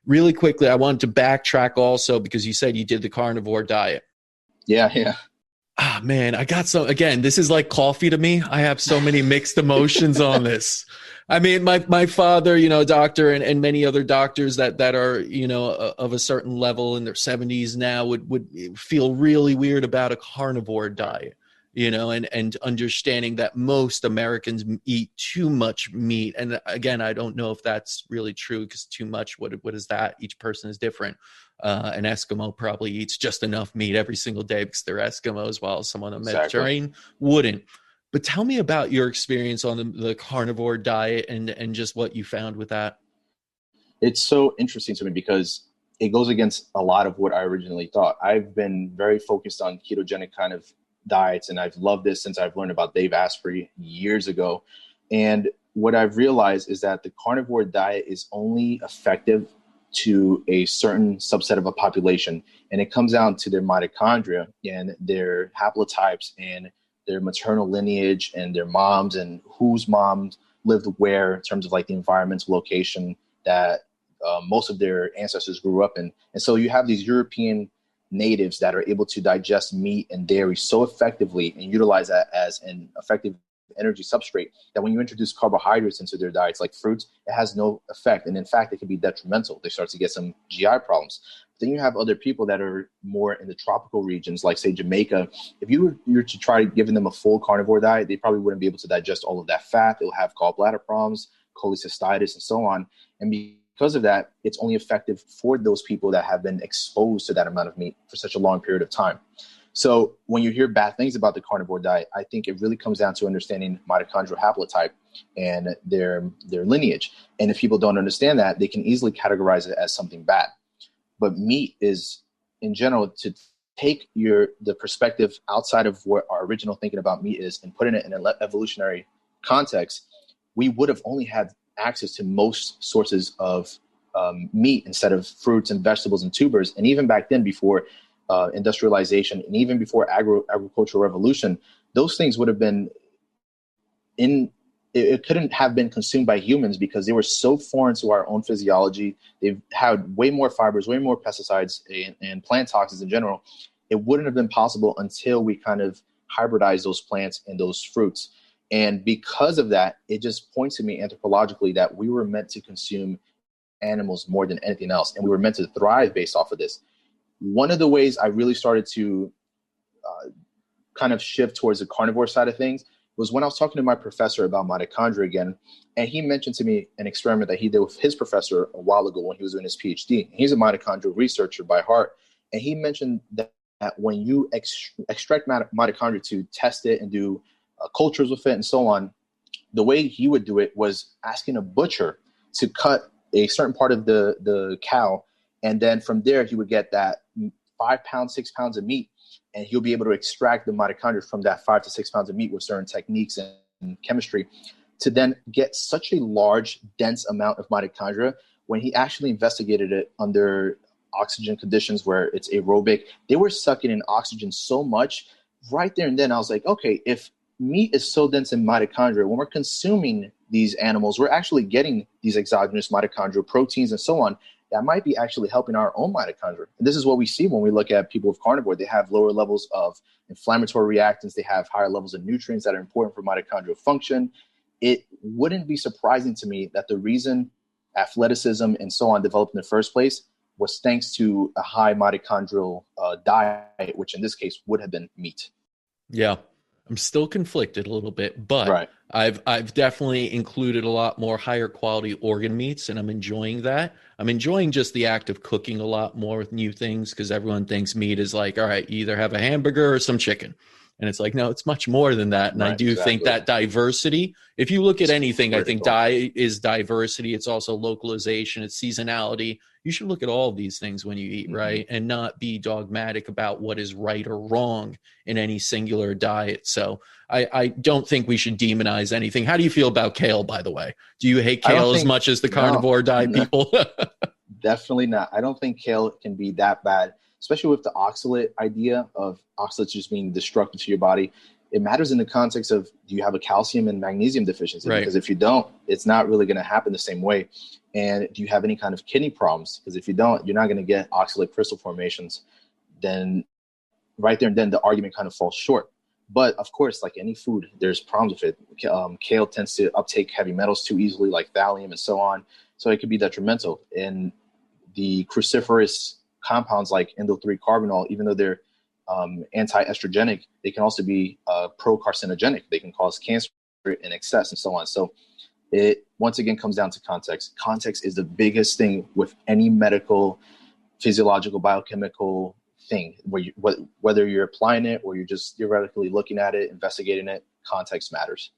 Really quickly, I wanted to backtrack also because you said you did the carnivore diet. Yeah. Ah, man, I got so, again, this is like coffee to me. I have so many mixed emotions on this. I mean, my father, doctor, and many other doctors that are, of a certain level in their 70s now would feel really weird about a carnivore diet, and understanding that most Americans eat too much meat. And again, I don't know if that's really true, because too much, what is that? Each person is different. An Eskimo probably eats just enough meat every single day because they're Eskimos, while someone on the Exactly. Mediterranean wouldn't. But tell me about your experience on the carnivore diet and just what you found with that. It's so interesting to me because it goes against a lot of what I originally thought. I've been very focused on ketogenic kind of diets, and I've loved this since I've learned about Dave Asprey years ago. And what I've realized is that the carnivore diet is only effective to a certain subset of a population, and it comes down to their mitochondria and their haplotypes and their maternal lineage and their moms and whose moms lived where in terms of like the environmental location that most of their ancestors grew up in. And so you have these European natives that are able to digest meat and dairy so effectively and utilize that as an effective energy substrate that when you introduce carbohydrates into their diets like fruits, it has no effect. And in fact, it can be detrimental. They start to get some GI problems. Then you have other people that are more in the tropical regions, like say Jamaica. If you were to try giving them a full carnivore diet, they probably wouldn't be able to digest all of that fat. They'll have gallbladder problems, cholecystitis, and so on. And because of that, it's only effective for those people that have been exposed to that amount of meat for such a long period of time. So when you hear bad things about the carnivore diet, I think it really comes down to understanding mitochondrial haplotype and their lineage. And if people don't understand that, they can easily categorize it as something bad. But meat is, in general, to take the perspective outside of what our original thinking about meat is and put it in an evolutionary context, we would have only had access to most sources of meat instead of fruits and vegetables and tubers. And even back then, before industrialization and even before agricultural revolution, those things would have been it couldn't have been consumed by humans because they were so foreign to our own physiology. They've had way more fibers, way more pesticides and plant toxins in general. It wouldn't have been possible until we kind of hybridized those plants and those fruits. And because of that, it just points to me anthropologically that we were meant to consume animals more than anything else. And we were meant to thrive based off of this. One of the ways I really started to kind of shift towards the carnivore side of things was when I was talking to my professor about mitochondria again. And he mentioned to me an experiment that he did with his professor a while ago when he was doing his PhD. He's a mitochondrial researcher by heart. And he mentioned that when you extract mitochondria to test it and do cultures with it and so on, the way he would do it was asking a butcher to cut a certain part of the cow. And then from there, he would get that 5 pounds, 6 pounds of meat, and he'll be able to extract the mitochondria from that 5 to 6 pounds of meat with certain techniques and chemistry to then get such a large, dense amount of mitochondria. When he actually investigated it under oxygen conditions where it's aerobic, they were sucking in oxygen so much right there and then. I was like, okay, if meat is so dense in mitochondria, when we're consuming these animals, we're actually getting these exogenous mitochondrial proteins and so on that might be actually helping our own mitochondria. And this is what we see when we look at people with carnivore. They have lower levels of inflammatory reactants. They have higher levels of nutrients that are important for mitochondrial function. It wouldn't be surprising to me that the reason athleticism and so on developed in the first place was thanks to a high mitochondrial diet, which in this case would have been meat. Yeah. I'm still conflicted a little bit, but right. I've definitely included a lot more higher quality organ meats, and I'm enjoying that. I'm enjoying just the act of cooking a lot more with new things, because everyone thinks meat is like, all right, you either have a hamburger or some chicken. And it's like, no, it's much more than that. And I do think that diversity, if you look at anything, I think diet is diversity. It's also localization. It's seasonality. You should look at all of these things when you eat, right? And not be dogmatic about what is right or wrong in any singular diet. So I don't think we should demonize anything. How do you feel about kale, by the way? Do you hate kale as much as the carnivore diet people? Definitely not. I don't think kale can be that bad, especially with the oxalate idea of oxalates just being destructive to your body. It matters in the context of, do you have a calcium and magnesium deficiency? Right. Because if you don't, it's not really going to happen the same way. And do you have any kind of kidney problems? Because if you don't, you're not going to get oxalate crystal formations. Then right there and then the argument kind of falls short. But of course, like any food, there's problems with it. Kale tends to uptake heavy metals too easily, like thallium and so on. So it could be detrimental. And the cruciferous compounds like indole-3 carbinol, even though they're anti-estrogenic, they can also be pro-carcinogenic. They can cause cancer in excess and so on. So it once again comes down to context. Context is the biggest thing with any medical, physiological, biochemical thing, whether you're applying it or you're just theoretically looking at it, investigating it, context matters.